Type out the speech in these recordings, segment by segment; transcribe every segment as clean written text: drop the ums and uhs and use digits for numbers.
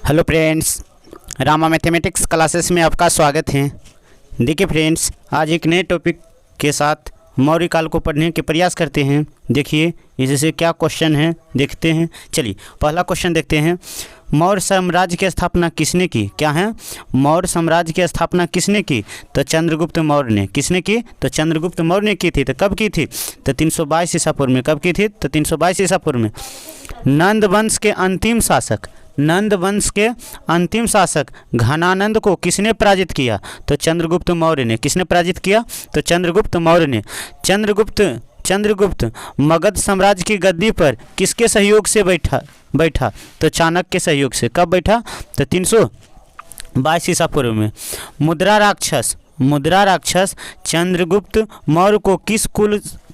Hello friends, Rama mathematics classes में आपका स्वागत है। देखिए फ्रेंड्स, आज एक नए टॉपिक के साथ मौर्य काल को पढ़ने के प्रयास करते हैं। देखिए इससे क्या क्वेश्चन है, देखते हैं। चलिए पहला क्वेश्चन देखते हैं। मौर्य साम्राज्य की स्थापना किसने की? क्या है? मौर्य साम्राज्य की स्थापना किसने की? तो चंद्रगुप्त मौर्य ने। किसने की? तो चंद्रगुप्त मौर्य ने की थी। तो कब की थी? तो 322 ईसा पूर्व में। कब की थी? तो 322 ईसा पूर्व में। नंद वंश के अंतिम शासक घनानंद को किसने पराजित किया? तो चंद्रगुप्त मौर्य ने। किसने पराजित किया? तो चंद्रगुप्त मौर्य ने। चंद्रगुप्त मगध साम्राज्य की गद्दी पर किसके सहयोग से बैठा? तो चाणक्य के सहयोग से। कब बैठा? तो 322 ईसा पूर्व में। मुद्रा राक्षस चंद्रगुप्त मौर्य को किस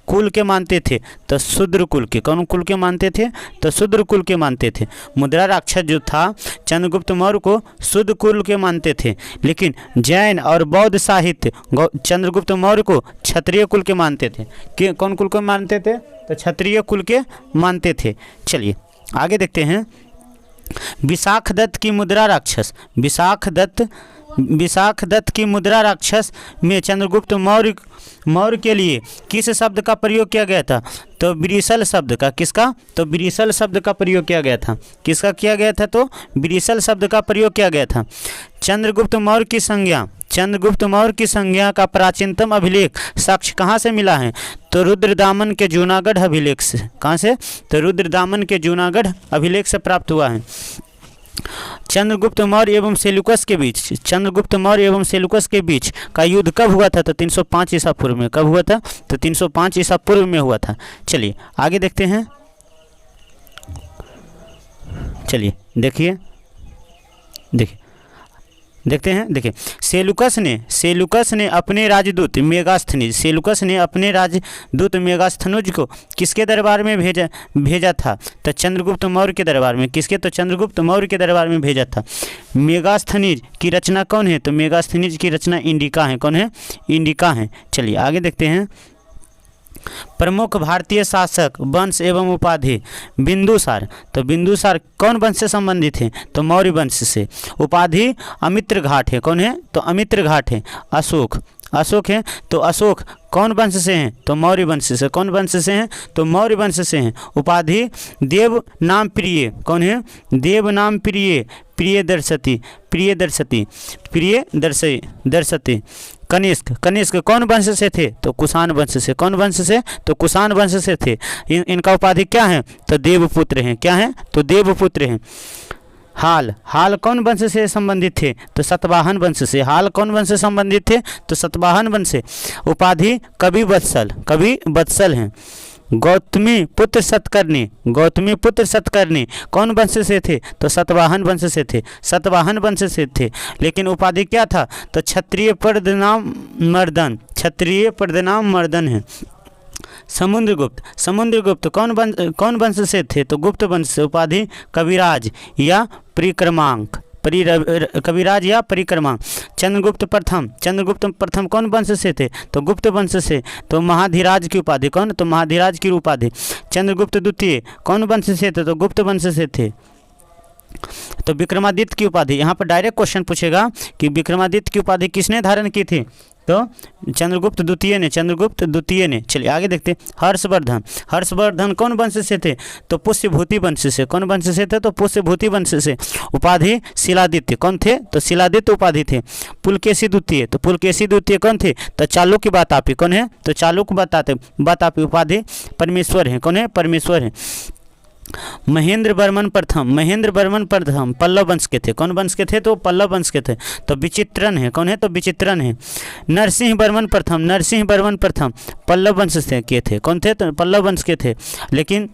कुल के मानते थे? तो शूद्र कुल के। कौन कुल के मानते थे? तो शूद्र कुल के मानते थे। मुद्रा राक्षस जो था चंद्रगुप्त मौर्य को शूद्र कुल के मानते थे, लेकिन जैन और बौद्ध साहित्य चंद्रगुप्त मौर्य को क्षत्रिय कुल के मानते थे। कि कौन कुल को मानते थे? तो क्षत्रिय कुल के मानते थे। चलिए आगे देखते हैं। विशाखदत्त की मुद्रा राक्षस में चंद्रगुप्त मौर्य के लिए किस शब्द का प्रयोग किया गया था? तो ब्रिसल शब्द का। किसका? तो ब्रिसल शब्द का प्रयोग किया गया था। किसका किया गया था? तो ब्रिसल शब्द का प्रयोग किया गया था। चंद्रगुप्त मौर्य की संज्ञा का प्राचीनतम अभिलेख साक्ष्य कहाँ से मिला है? तो रुद्रदामन के जूनागढ़ अभिलेख से। कहाँ से? तो रुद्रदामन के जूनागढ़ अभिलेख से प्राप्त हुआ है। चंद्रगुप्त मौर्य एवं सेल्यूकस के बीच का युद्ध कब हुआ था? तो 305 ईसा पूर्व में। कब हुआ था? तो 305 ईसा पूर्व में हुआ था। चलिए आगे देखते हैं। चलिए देखिए सेल्यूकस ने अपने राजदूत मेगास्थनीज को किसके दरबार में भेजा था? तो चंद्रगुप्त मौर्य के दरबार में। किसके? तो चंद्रगुप्त मौर्य के दरबार में भेजा था। मेगास्थनीज की रचना कौन है? तो मेगास्थनीज की रचना इंडिका है। कौन है? इंडिका है। चलिए आगे देखते हैं। प्रमुख भारतीय शासक वंश एवं उपाधि बिंदुसार। तो बिंदुसार कौन वंश से संबंधित है? तो मौर्य वंश से। उपाधि अमित्र घाट है। कौन है? तो अमित्र घाट है। अशोक है। तो अशोक कौन वंश से हैं? तो मौर्य वंश से। कौन वंश से हैं? तो मौर्य वंश से हैं। उपाधि देव नाम प्रिय। कौन है? देव नाम प्रिय दर्शती। कनिष्क कौन वंश से थे? तो कुषाण वंश से। कौन वंश से? तो कुषाण वंश से थे। इनका उपाधि क्या है? तो देवपुत्र हैं। क्या है? तो देवपुत्र हैं। हाल कौन वंश से संबंधित थे? तो सातवाहन वंश से। हाल कौन वंश से संबंधित थे? तो सातवाहन वंश से। उपाधि कवि वत्सल हैं। गौतमी पुत्र सतकर्णी कौन वंश से थे? तो सातवाहन वंश से थे। लेकिन उपाधि क्या था? तो क्षत्रिय पदनाम मर्दन है। समुद्रगुप्त कौन वंश से थे? तो गुप्त वंश से। उपाधि कविराज या परिक्रमांक। चंद्रगुप्त प्रथम कौन वंश से थे? तो गुप्त वंश से। तो महाधिराज की उपाधि। कौन? तो महाधिराज की उपाधि। चंद्रगुप्त द्वितीय कौन वंश से थे? तो गुप्त वंश से थे। तो विक्रमादित्य की उपाधि, यहाँ पर डायरेक्ट क्वेश्चन पूछेगा कि विक्रमादित्य की उपाधि किसने धारण की थी? तो चंद्रगुप्त द्वितीय ने। चलिए आगे देखते। हर्षवर्धन कौन वंश से थे? तो पुष्यभूति वंश से। कौन वंश से थे? तो पुष्यभूति वंश से। उपाधि शिलादित्य। कौन थे? तो शिलादित्य उपाधि थे। पुलकेशी द्वितीय कौन थे? तो चालुक्य वातापी। कौन है? तो चालुक्य वातापी। उपाधि परमेश्वर है। कौन है? परमेश्वर है। महेंद्र वर्मन प्रथम पल्लव वंश के थे। कौन वंश के थे? तो पल्लव वंश के थे। तो विचित्रन है। कौन है? तो विचित्रन है। नरसिंह वर्मन प्रथम पल्लव वंश से के थे। कौन थे? तो पल्लव वंश के थे। लेकिन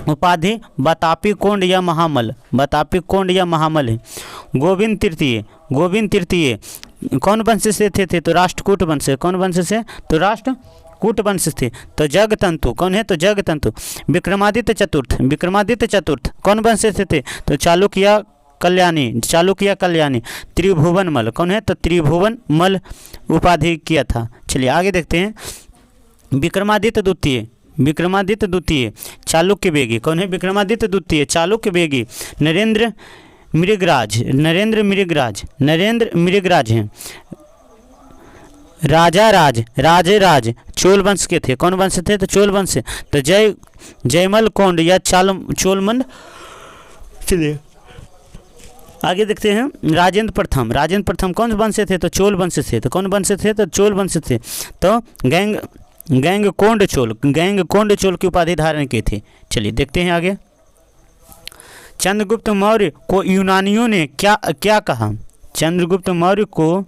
उपाधि बतापी कोंड या महामल है। गोविंद तृतीय कौन वंश से थे? तो राष्ट्रकूट वंश से। कौन वंश से? तो राष्ट्रकूट वंश थे। तो जगतंतु कौन है? तो जगतंतु। विक्रमादित्य चतुर्थ कौन वंश से थे? तो चालुक्य कल्याणी। त्रिभुवनमल कौन है? तो त्रिभुवनमल उपाधि किया था। चलिए आगे देखते हैं। विक्रमादित्य द्वितीय चालुक्य बेगी। कौन है? विक्रमादित्य द्वितीय चालुक्य बेगी। मृगराज, नरेंद्र मृगराज हैं। राज चोल वंश के थे। कौन वंश थे? तो चोल वंश से। तो जयमल कोंड या चोलमंड। चलिए आगे देखते हैं। राजेंद्र प्रथम कौन वंश से थे? तो चोल वंश से। तो कौन वंश थे? तो चोल वंश थे। तो गैंगकोंड चोल की उपाधि धारण की थी। चलिए देखते हैं आगे। चंद्रगुप्त मौर्य को यूनानियों ने क्या कहा? चंद्रगुप्त मौर्य को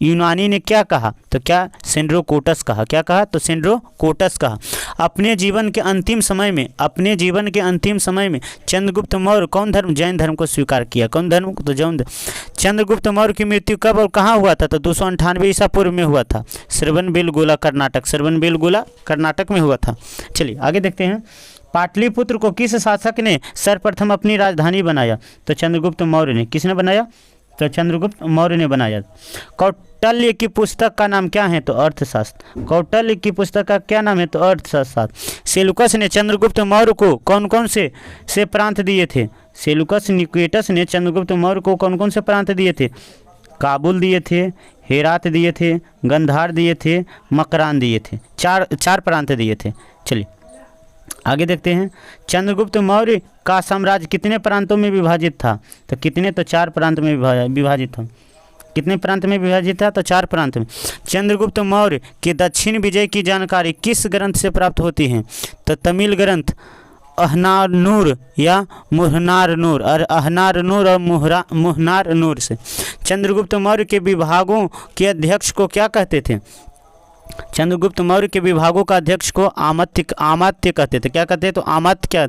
यूनानी ने क्या कहा? तो क्या सेंड्रोकोटस कहा। क्या कहा? तो सेंड्रोकोटस कहा। अपने जीवन के अंतिम समय में चंद्रगुप्त मौर्य कौन धर्म? जैन धर्म को स्वीकार किया। कौन धर्म? तो जैन। चंद्रगुप्त मौर्य की मृत्यु कब और कहाँ हुआ था? तो 298 ईसा पूर्व में हुआ था। श्रवणबेलगोला कर्नाटक में हुआ था। चलिए आगे देखते हैं। पाटलिपुत्र को किस शासक ने सर्वप्रथम अपनी राजधानी बनाया? तो चंद्रगुप्त मौर्य ने। किसने बनाया? तो चंद्रगुप्त मौर्य ने बनाया। कौटिल्य की पुस्तक का नाम क्या है? तो अर्थशास्त्र। कौटिल्य की पुस्तक का क्या नाम है? तो अर्थशास्त्र। सेलुकस ने चंद्रगुप्त मौर्य को कौन कौन से प्रांत दिए थे? सेलुकस निकेटस ने चंद्रगुप्त मौर्य को कौन कौन से प्रांत दिए थे? काबुल दिए थे, हेरात दिए थे, गंधार दिए थे, मकरान दिए थे। चार प्रांत दिए थे। चलिए आगे देखते हैं। चंद्रगुप्त मौर्य का साम्राज्य कितने प्रांतों में विभाजित था? तो कितने? तो 4 प्रांत में विभाजित था। कितने प्रांत में विभाजित था? तो 4 प्रांत में। चंद्रगुप्त मौर्य के दक्षिण विजय की जानकारी किस ग्रंथ से प्राप्त होती है? तो तमिल ग्रंथ अहनारनूर या मुहनारनूर और मुहनारनूर से। चंद्रगुप्त मौर्य के विभागों के अध्यक्ष को क्या कहते थे? चंद्रगुप्त मौर्य के विभागों का अध्यक्ष को आमात्य कहते थे। क्या कहते हैं? तो आमात्य। क्या?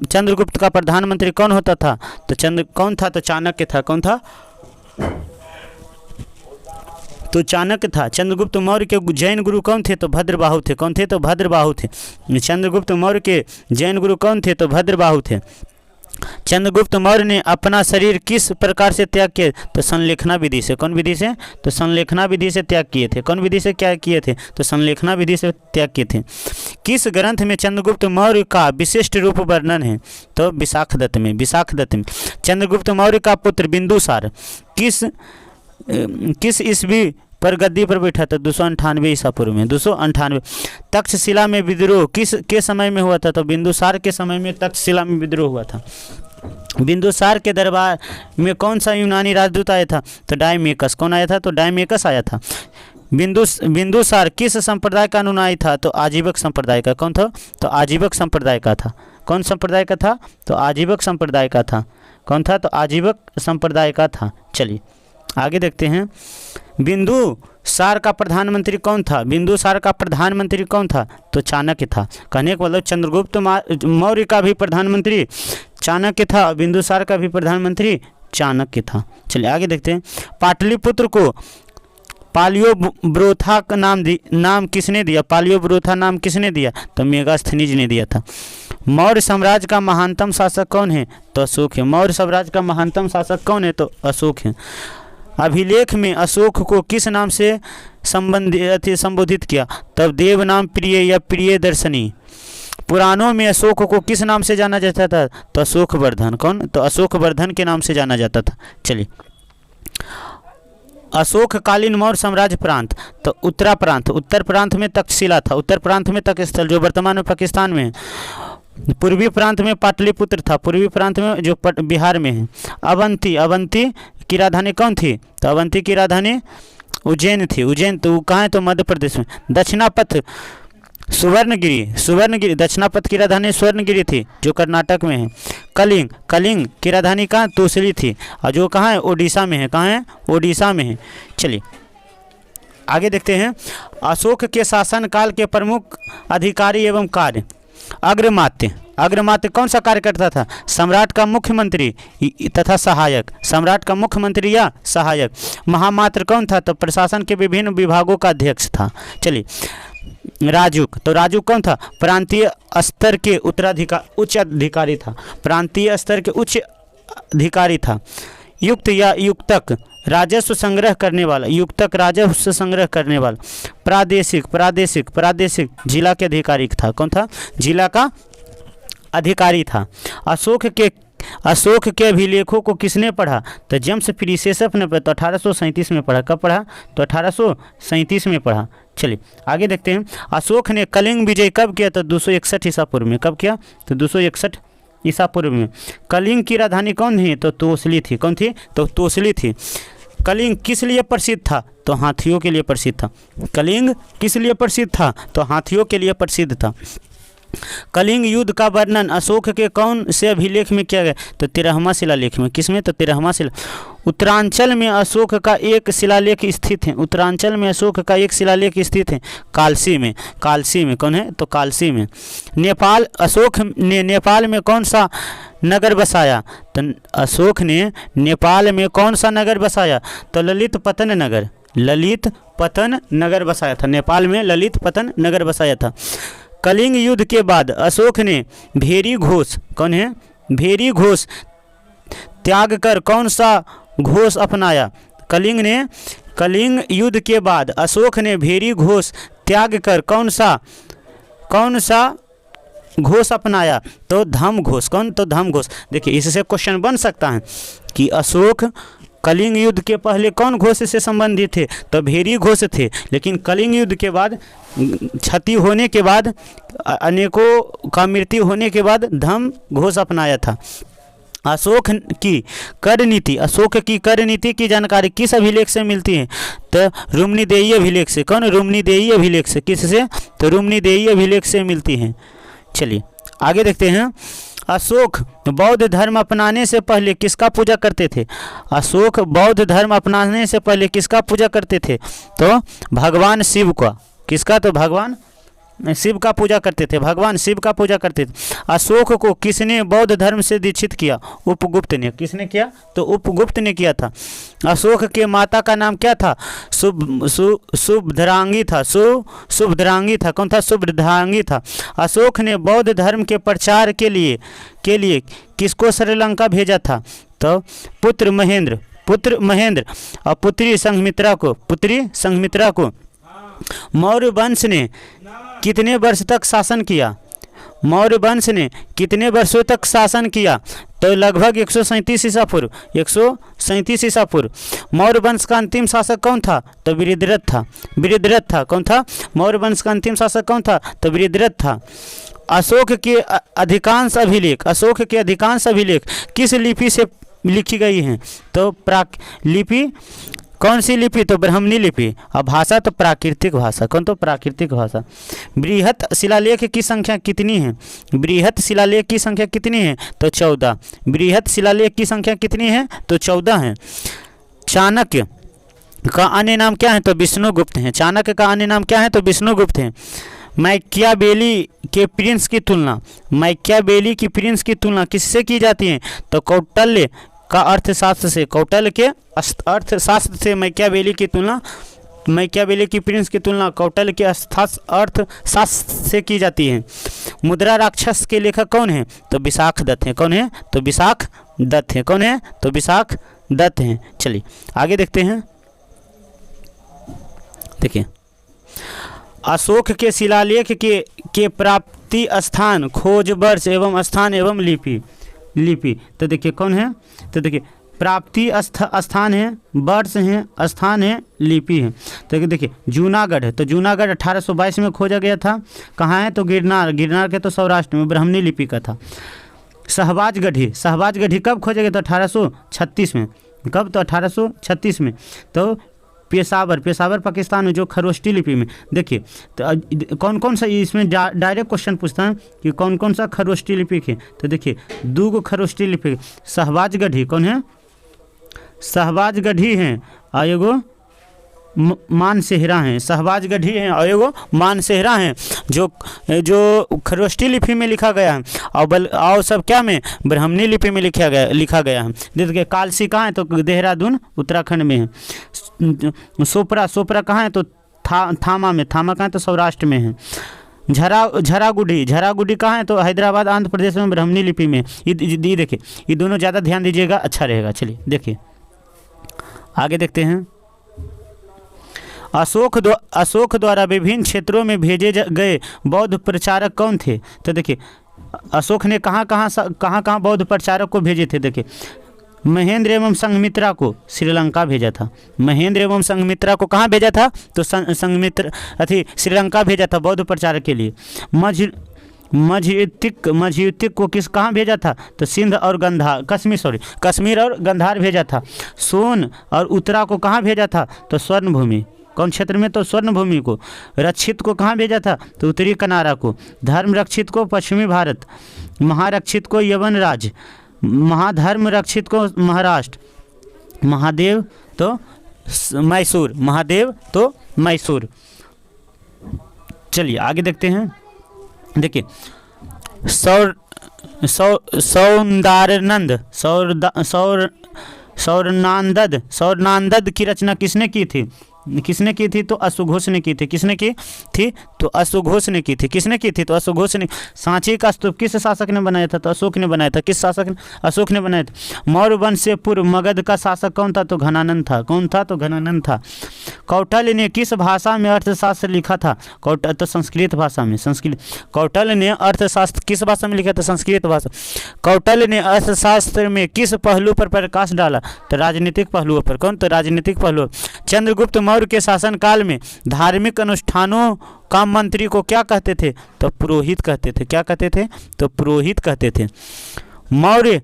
चंद्रगुप्त का प्रधानमंत्री कौन होता था? तो कौन था? तो चाणक्य था। कौन था? तो चाणक्य था। चंद्रगुप्त मौर्य के जैन गुरु कौन थे? तो भद्रबाहु थे। कौन थे? तो भद्रबाहु थे। चंद्रगुप्त मौर्य के जैन गुरु कौन थे? तो भद्रबाहु थे। चंद्रगुप्त मौर्य ने अपना शरीर किस प्रकार से त्याग किया? तो संलेखना विधि से। कौन विधि से? तो संलेखना विधि से त्याग किए थे। कौन विधि से क्या किए थे? तो संलेखना विधि से त्याग किए थे। किस ग्रंथ में चंद्रगुप्त मौर्य का विशिष्ट रूप वर्णन है? तो विशाखदत्त में। चंद्रगुप्त मौर्य का पुत्र बिंदुसार किस ईस्वी पर गद्दी पर बैठा था? 298 ईसा पूर्व में। 298। तक्षशिला में विद्रोह किस के समय में हुआ था? तो बिंदुसार के समय में तक्षशिला में विद्रोह हुआ था। बिंदुसार के दरबार में कौन सा यूनानी राजदूत आया था? तो डायमेकस। कौन आया था? तो डायमेकस आया था। बिंदुसार किस संप्रदाय का अनुयायी था? तो आजीवक संप्रदाय का। कौन था? तो आजीवक संप्रदाय का था। कौन संप्रदाय का था? तो आजीवक संप्रदाय का था। कौन था? तो आजीवक संप्रदाय का था। चलिए आगे देखते हैं। बिंदुसार का प्रधानमंत्री कौन था? बिंदुसार का प्रधानमंत्री कौन था? तो चाणक्य था। कहने का मतलब चंद्रगुप्त मौर्य का भी प्रधानमंत्री चाणक्य था, बिंदुसार का भी प्रधानमंत्री चाणक्य था। चलिए आगे देखते हैं। पाटलिपुत्र को पालियोब्रोथा का नाम किसने दिया? पालियोब्रोथा नाम किसने दिया? तो मेगास्थनीज ने दिया था। मौर्य साम्राज्य का महानतम शासक कौन है? तो अशोक है। मौर्य साम्राज्य का महानतम शासक कौन है? तो अशोक है। अभिलेख में अशोक को किस नाम से संबोधित किया? तब देव नाम प्रिय या प्रिय दर्शनी। पुराणों में अशोक को किस नाम से जाना जाता था? तो अशोकवर्धन। कौन? तो अशोकवर्धन के नाम से जाना जाता था। चलिए अशोककालीन मौर्य साम्राज्य प्रांत। तो उत्तर प्रांत में तक्षशिला था। उत्तर प्रांत में तक्षस्थल जो वर्तमान में पाकिस्तान में है। पूर्वी प्रांत में पाटलिपुत्र था। पूर्वी प्रांत में जो बिहार में है। अवंती की राजधानी कौन थी? तो अवंती की राजधानी उज्जैन थी। उज्जैन तो कहाँ है? तो मध्य प्रदेश में। दक्षिणापथ सुवर्णगिरी दक्षिणापथ की राजधानी सुवर्णगिरी थी जो कर्नाटक में है। कलिंग की राजधानी कहाँ? तोसली थी और जो कहाँ है? ओडिशा में है। कहाँ है? ओडिशा में है। चलिए आगे देखते हैं। अशोक के शासनकाल के प्रमुख अधिकारी एवं कार्य। अग्रमात्य कौन सा कार्य करता था? सम्राट का मुख्यमंत्री तथा सहायक। सम्राट का मुख्यमंत्री या सहायक। महामात्र कौन था? तो प्रशासन के विभिन्न विभागों का अध्यक्ष था। चलिए राजुक। तो राजुक कौन था? प्रांतीय स्तर के उच्च अधिकारी था। प्रांतीय स्तर के उच्च अधिकारी था। युक्त या युक्तक राजस्व संग्रह करने वाला। युक्तक राजस्व संग्रह करने वाला। प्रादेशिक जिला के अधिकारी था। कौन था? जिला का अधिकारी था। अशोक के अभिलेखों को किसने पढ़ा? तो जेम्स प्रिसेसफ ने तो 1837 में पढ़ा। कब पढ़ा? तो 1837 में पढ़ा। चलिए आगे देखते हैं। अशोक ने कलिंग विजय कब किया? तो 261 ईसा पूर्व में। कब किया? तो 261 ईसा पूर्व में। कलिंग की राजधानी कौन थी? तो तोसली थी। कौन थी? तो तोसली थी। कलिंग किस लिए प्रसिद्ध था? तो हाथियों के लिए प्रसिद्ध था। कलिंग किस लिए प्रसिद्ध था? तो हाथियों के लिए प्रसिद्ध था। कलिंग युद्ध का वर्णन अशोक के कौन से अभिलेख में किया गया? तो 13वां शिलालेख में। किसमें? तो 13वां शिला। उत्तरांचल में अशोक का एक शिलालेख स्थित है। उत्तरांचल में अशोक का एक शिलालेख स्थित है कालसी में। कालसी में। कौन है? तो कालसी में। नेपाल, अशोक ने नेपाल में कौन सा नगर बसाया? तो अशोक ने नेपाल में कौन सा नगर बसाया? तो ललित पतन नगर। ललित पतन नगर बसाया था। नेपाल में ललित पतन नगर बसाया था। कलिंग युद्ध के बाद अशोक ने भेरी घोष, कौन है? भेरी घोष त्याग कर कौन सा घोष अपनाया? कलिंग युद्ध के बाद अशोक ने भेरी घोष त्याग कर कौन सा घोष अपनाया? तो धम्म घोष। कौन? तो धम्म घोष। देखिए इससे क्वेश्चन बन सकता है कि अशोक कलिंग युद्ध के पहले कौन घोष से संबंधित थे? तो भेरी घोष थे। लेकिन कलिंग युद्ध के बाद क्षति होने के बाद, अनेकों का मृत्यु होने के बाद धम्म घोष अपनाया था। अशोक की कर नीति की जानकारी किस अभिलेख से मिलती है? तो रुम्नीदेही अभिलेख से। कौन? रुम्नीदेही अभिलेख से। किससे? तो रुम्नीदेही अभिलेख से मिलती है। चलिए आगे देखते हैं। अशोक बौद्ध धर्म अपनाने से पहले किसका पूजा करते थे? अशोक बौद्ध धर्म अपनाने से पहले किसका पूजा करते थे? तो भगवान शिव का। किसका? तो भगवान शिव का पूजा करते थे। भगवान शिव का पूजा करते थे। अशोक को किसने बौद्ध धर्म से दीक्षित किया? उपगुप्त ने। किसने किया? तो उपगुप्त ने किया था। अशोक के माता का नाम क्या था? शुभद्रांगी था। शुभद्रांगी था। कौन था? शुभद्रांगी था। अशोक ने बौद्ध धर्म के प्रचार के लिए किसको श्रीलंका भेजा था? तो पुत्र महेंद्र और पुत्री संघमित्रा को। मौर्य वंश ने कितने वर्ष तक शासन किया? मौर्य वंश ने कितने वर्षों तक शासन किया? तो लगभग 137 ईसा पूर्व। 137 ईसा पूर्व। मौर्य वंश का अंतिम शासक कौन था? तो वृद्धरथ था। कौन था? मौर्य वंश का अंतिम शासक कौन था? तो वृद्धरथ था। अशोक के अधिकांश अभिलेख किस लिपि से लिखी गई हैं? तो लिपि। कौन सी लिपि? तो ब्राह्मणी लिपि। और भाषा तो प्राकृतिक भाषा। कौन? तो प्राकृतिक भाषा। बृहत शिलालेख की संख्या कितनी है? बृहत शिलालेख की संख्या कितनी है? तो 14। बृहत शिलालेख की संख्या कितनी है? तो 14 है। चाणक्य का अन्य नाम क्या है? तो विष्णुगुप्त है। चाणक्य का अन्य नाम क्या है? तो विष्णुगुप्त है। मैकियावेली के प्रिंस की प्रिंस की तुलना किससे की जाती है? तो कौटिल्य का अर्थशास्त्र से। कौटिल्य के अर्थशास्त्र से मैकियावेली की प्रिंस की तुलना कौटिल्य के अर्थशास्त्र से की जाती है। मुद्रा राक्षस के लेखक कौन है? तो विशाख दत्त है। कौन है? तो विशाख दत्त है। कौन है? तो विशाख दत्त हैं। चलिए आगे देखते हैं। देखिए अशोक के शिलालेख के प्राप्ति स्थान, खोज वर्ष एवं स्थान एवं लिपि। तो देखिए कौन है? तो देखिए प्राप्ति स्थान है, वर्ष है, स्थान है, लिपि है। तो देखिए जूनागढ़ है। तो जूनागढ़ 1822 में खोजा गया था। कहाँ है? तो गिरनार के तो सौराष्ट्र में ब्राह्मणी लिपि का था। शहबाज गढ़ी कब खोजा गया? तो 1836 में। कब? तो 1836 में। तो पेशावर पाकिस्तान में जो खरोष्टी लिपि में। देखिए तो कौन कौन सा इसमें डायरेक्ट क्वेश्चन पूछता है कि कौन कौन सा खरोष्टी लिपि है? तो देखिए 2 खरोष्टी लिपि। शहबाज गढ़ी कौन है? शहबाज गढ़ी हैं और एगो मानसेहरा हैं। शहबाज गढ़ी हैं और एगो मानसेहरा हैं जो खरोष्टी लिपि में लिखा गया है और सब क्या में? ब्राह्मणी लिपि में लिखा गया है। देखिए कालसी कहाँ है? तो देहरादून उत्तराखंड में है। सोपरा कहाँ है? तो थामा में। थामा कहाँ है? तो सौराष्ट्र में है। झरागुडी कहाँ है? तो हैदराबाद आंध्र प्रदेश में ब्राह्मणी लिपि में। ये देखिए ये दोनों ज़्यादा ध्यान दीजिएगा, अच्छा रहेगा। चलिए देखिए आगे देखते हैं। अशोक द्वारा विभिन्न क्षेत्रों में भेजे गए बौद्ध प्रचारक कौन थे? तो देखिए अशोक ने कहाँ कहाँ बौद्ध प्रचारक को भेजे थे? देखिए, महेंद्र एवं संघमित्रा को श्रीलंका भेजा था। महेंद्र एवं संघमित्रा को कहाँ भेजा था? तो संघमित्र श्रीलंका भेजा था बौद्ध प्रचार के लिए। मझयुतिक को कहाँ भेजा था? तो सिंध और कश्मीर और गंधार भेजा था। सोन और उत्तरा को कहाँ भेजा था? तो स्वर्णभूमि। कौन क्षेत्र में? तो स्वर्णभूमि को। रक्षित को कहाँ भेजा था? तो उत्तरी कनारा को। धर्म रक्षित को पश्चिमी भारत। महारक्षित को यवन राज्य। महाधर्म रक्षित को महाराष्ट्र। महादेव तो मैसूर। चलिए आगे देखते हैं। देखिए, सौरनांदद की रचना किसने की थी? तो अश्वघोष ने की थी। किसने की थी? तो अश्वघोष ने की थी। किसने की थी? तो अश्वघोष ने। सांची का स्तूप किस शासक ने बनाया था? तो अशोक ने बनाया था। किस शासक ने? अशोक ने बनाया था। मौर्य वंश से पूर्व मगध का शासक कौन था? तो घनानंद था। कौन था? तो घनानंद था। कौटिल्य ने किस भाषा में अर्थशास्त्र लिखा था? तो संस्कृत भाषा में। कौटिल्य ने अर्थशास्त्र किस भाषा में लिखा था? संस्कृत भाषा। कौटिल्य ने अर्थशास्त्र में किस पहलू पर प्रकाश डाला? तो राजनीतिक पहलुओं पर। कौन? तो राजनीतिक पहलू। चंद्रगुप्त मौर्य के शासनकाल में धार्मिक अनुष्ठानों का मंत्री को क्या कहते थे? तो पुरोहित कहते थे। क्या कहते थे? तो पुरोहित कहते थे। मौर्य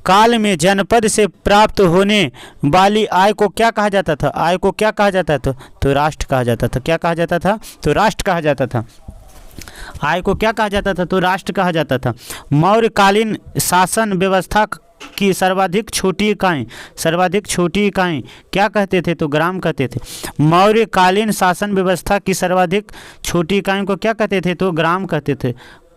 काल में जनपद से प्राप्त होने वाली आय को क्या कहा जाता था? आय को क्या कहा जाता था? तो राष्ट्र कहा जाता था। क्या कहा जाता था? तो राष्ट्र कहा जाता था। आय को क्या कहा जाता था? तो राष्ट्र कहा जाता था। मौर्यकालीन शासन व्यवस्था की सर्वाधिक छोटी इकाई क्या कहते थे? तो ग्राम कहते थे। मौर्यकालीन शासन व्यवस्था की सर्वाधिक छोटी इकाई को क्या कहते थे? तो ग्राम कहते थे।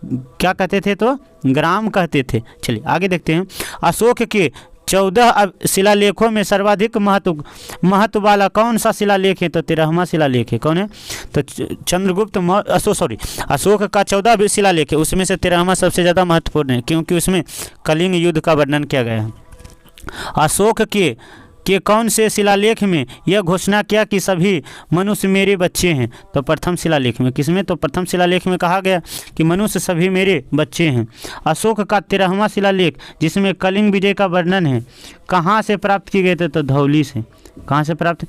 क्या कहते थे? तो ग्राम कहते थे। चलिए आगे देखते हैं। अशोक के 14 शिलालेखों में सर्वाधिक महत्व वाला कौन सा शिलालेख है? तो 13वां शिलालेख है। कौन है? तो अशोक का 14 शिलालेख है, उसमें से 13वां सबसे ज़्यादा महत्वपूर्ण है, क्योंकि उसमें कलिंग युद्ध का वर्णन किया गया है। अशोक के कौन से शिलालेख में यह घोषणा किया कि सभी मनुष्य मेरे बच्चे हैं? तो प्रथम शिलालेख में। किसमें? तो प्रथम शिलालेख में कहा गया कि मनुष्य सभी मेरे बच्चे हैं। अशोक का 13वां शिलालेख जिसमें कलिंग विजय का वर्णन है, कहाँ से प्राप्त किए गए थे? तो धौली से। कहाँ से प्राप्त?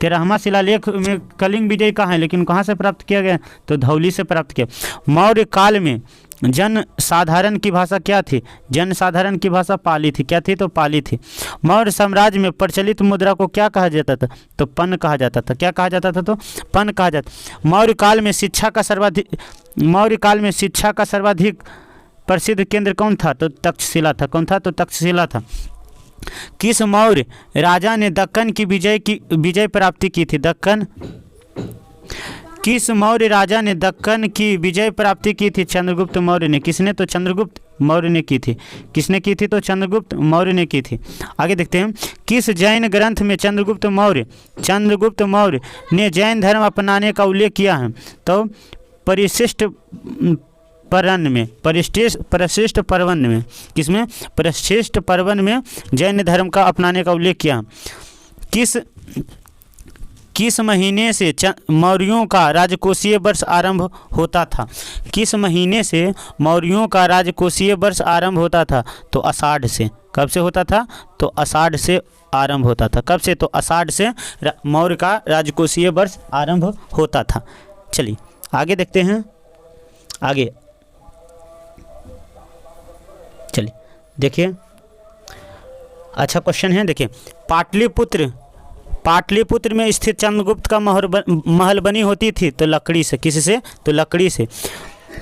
13वां शिलालेख में कलिंग विजय कहाँ है, लेकिन कहाँ से प्राप्त किया गया? तो धौली से प्राप्त किया। मौर्य काल में जन साधारण की भाषा क्या थी? जन साधारण की भाषा पाली थी। क्या थी? तो पाली थी। मौर्य साम्राज्य में प्रचलित मुद्रा को क्या कहा जाता था? तो पन कहा जाता था। क्या कहा जाता था? तो पन कहा जाता। मौर्य काल में शिक्षा का सर्वाधिक प्रसिद्ध केंद्र कौन था? तो तक्षशिला था। कौन था? तो तक्षशिला था। किस मौर्य राजा ने दक्कन की विजय प्राप्ति की थी? किस मौर्य राजा ने दक्कन की विजय प्राप्ति की थी? चंद्रगुप्त मौर्य ने। किसने? तो चंद्रगुप्त मौर्य ने की थी। किसने की थी? तो चंद्रगुप्त मौर्य ने की थी। आगे देखते हैं। किस जैन ग्रंथ में चंद्रगुप्त मौर्य ने जैन धर्म अपनाने का उल्लेख किया है? तो परिशिष्ट पर्वन में। किसमें? परिशिष्ट पर्वन में जैन धर्म का अपनाने का उल्लेख किया। किस महीने से मौर्यों का राजकोषीय वर्ष आरंभ होता था? किस महीने से मौर्यों का राजकोषीय वर्ष आरंभ होता था? तो आषाढ़ से। कब से होता था? तो आषाढ़ से आरंभ होता था। कब से? तो आषाढ़ से मौर्य का राजकोषीय वर्ष आरंभ होता था। चलिए आगे देखते हैं। आगे चलिए देखिए, अच्छा क्वेश्चन है। देखिए, पाटलिपुत्र में स्थित चंद्रगुप्त का महल बनी होती थी? तो लकड़ी से। किससे? तो लकड़ी से।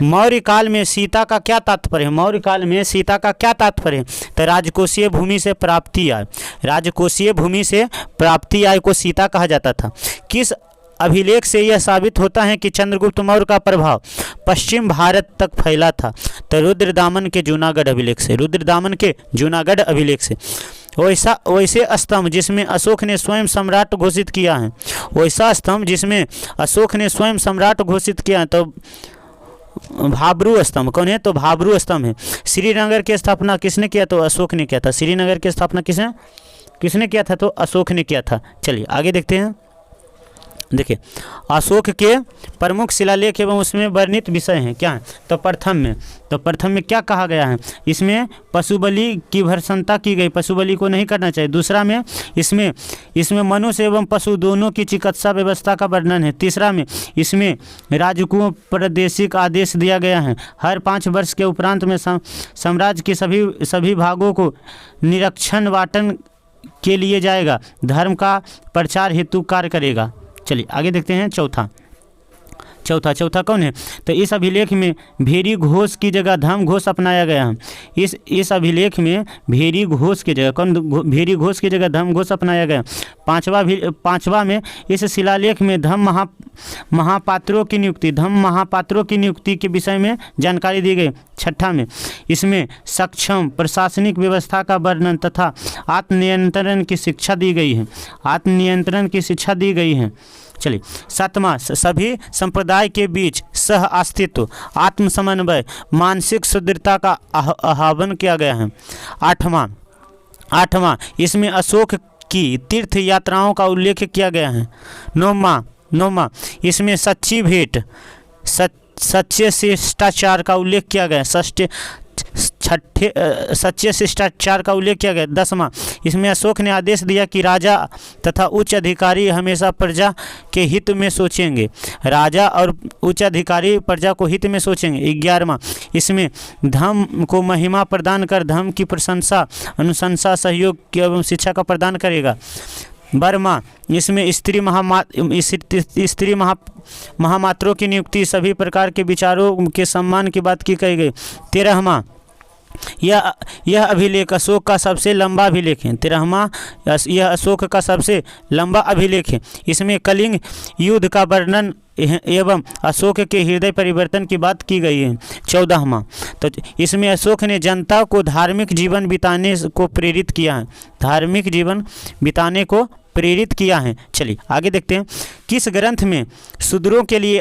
मौर्य काल में सीता का क्या तात्पर्य है? मौर्य काल में सीता का क्या तात्पर्य है? तो राजकोषीय भूमि से प्राप्ति आय। राजकोषीय भूमि से प्राप्ति आय को सीता कहा जाता था। किस अभिलेख से यह साबित होता है कि चंद्रगुप्त मौर्य का प्रभाव पश्चिम भारत तक फैला था? तो रुद्रदामन के जूनागढ़ अभिलेख से। वैसे स्तंभ जिसमें अशोक ने स्वयं सम्राट घोषित किया है। तो भाब्रू स्तंभ। कौन है? तो भाब्रू स्तंभ है। श्रीनगर की स्थापना किसने किया? तो अशोक ने किया था। श्रीनगर की स्थापना किसने किया था? तो अशोक ने किया था। चलिए आगे देखते हैं। देखिए अशोक के प्रमुख शिलालेख एवं उसमें वर्णित विषय हैं क्या है, तो प्रथम में क्या कहा गया है, इसमें पशु बलि की भर्त्सनता की गई, पशु बलि को नहीं करना चाहिए। दूसरा में इसमें मनुष्य एवं पशु दोनों की चिकित्सा व्यवस्था का वर्णन है। तीसरा में इसमें राजकुओं प्रादेशिक आदेश दिया गया है, हर 5 वर्ष के उपरांत में साम्राज्य के सभी भागों को निरीक्षण वाटन के लिए जाएगा, धर्म का प्रचार हेतु कार्य करेगा। चलिए आगे देखते हैं चौथा कौन है, तो इस अभिलेख में भेरी घोष की जगह धर्म घोष अपनाया गया है। इस अभिलेख में भेरी घोष की जगह भेरी घोष की जगह धर्म घोष अपनाया गया। पांचवा में इस शिलालेख में धर्म महापात्रों की नियुक्ति के विषय में जानकारी दी गई। छठा में इसमें सक्षम प्रशासनिक व्यवस्था का वर्णन तथा आत्मनियंत्रण की शिक्षा दी गई है। चलिए सातवां मानसिक संप्रदाय के बीच सह अस्तित्व, आत्म समन्वय, मानसिक सुदृढ़ता का आह्वान किया गया है। आठवां इसमें अशोक की तीर्थ यात्राओं का उल्लेख किया गया है। नौवां इसमें सच्ची भेंट, सच्चे शिष्टाचार का उल्लेख किया गया है। सच्चे शिष्टाचार का उल्लेख किया गया। 10वां इसमें अशोक ने आदेश दिया कि राजा तथा उच्च अधिकारी हमेशा प्रजा के हित में सोचेंगे, राजा और उच्च अधिकारी प्रजा को हित में सोचेंगे। 11वां इसमें धर्म को महिमा प्रदान कर धर्म की प्रशंसा, अनुशंसा, सहयोग एवं शिक्षा का प्रदान करेगा। 12वां इसमें स्त्री महामात्रों की नियुक्ति, सभी प्रकार के विचारों के सम्मान की बात की कही गई। 13वां यह अभिलेख अशोक का सबसे लंबा अभिलेख है। 13वां यह अशोक का सबसे लंबा अभिलेख है। इसमें कलिंग युद्ध का वर्णन एवं अशोक के हृदय परिवर्तन की बात की गई है। 14वां तो इसमें अशोक ने जनता को धार्मिक जीवन बिताने को प्रेरित किया है। चलिए आगे देखते हैं किस ग्रंथ में शूद्रों के लिए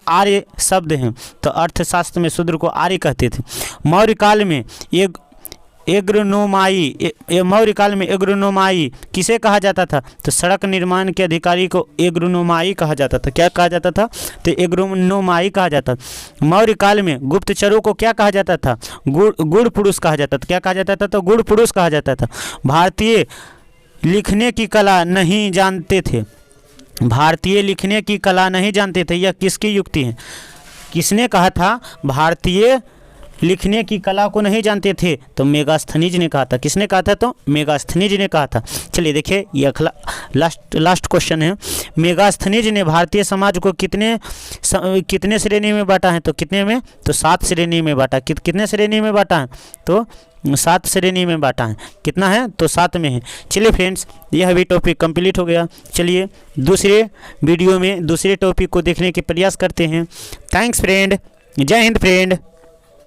आर्य शब्द हैं, तो अर्थशास्त्र में शूद्र को आर्य कहते थे। मौर्य काल में एग्रोनोमाई किसे कहा जाता था, तो सड़क निर्माण के अधिकारी को एग्रोनोमाई कहा जाता था। क्या कहा जाता था, तो एग्रोनोमाई कहा जाता था। मौर्य काल में गुप्तचरों को क्या कहा जाता था, गुड़ पुरुष कहा जाता था। क्या कहा जाता था, तो गुड़ पुरुष कहा जाता था। भारतीय लिखने की कला नहीं जानते थे, यह किसकी युक्ति है, किसने कहा था भारतीय लिखने की कला को नहीं जानते थे, तो मेगास्थनीज ने कहा था। किसने कहा था, तो मेगास्थनीज ने कहा था। चलिए देखिए यह लास्ट क्वेश्चन है। मेगास्थनीज ने भारतीय समाज को कितने श्रेणी में बांटा है, तो कितने में, तो 7 श्रेणी में बांटा। कितने श्रेणी में बांटा है, तो 7 श्रेणी में बांटा है। कितना है, तो 7 में है। चलिए फ्रेंड्स यह भी टॉपिक कंप्लीट हो गया। चलिए दूसरे वीडियो में दूसरे टॉपिक को देखने के प्रयास करते हैं। थैंक्स फ्रेंड, जय हिंद फ्रेंड।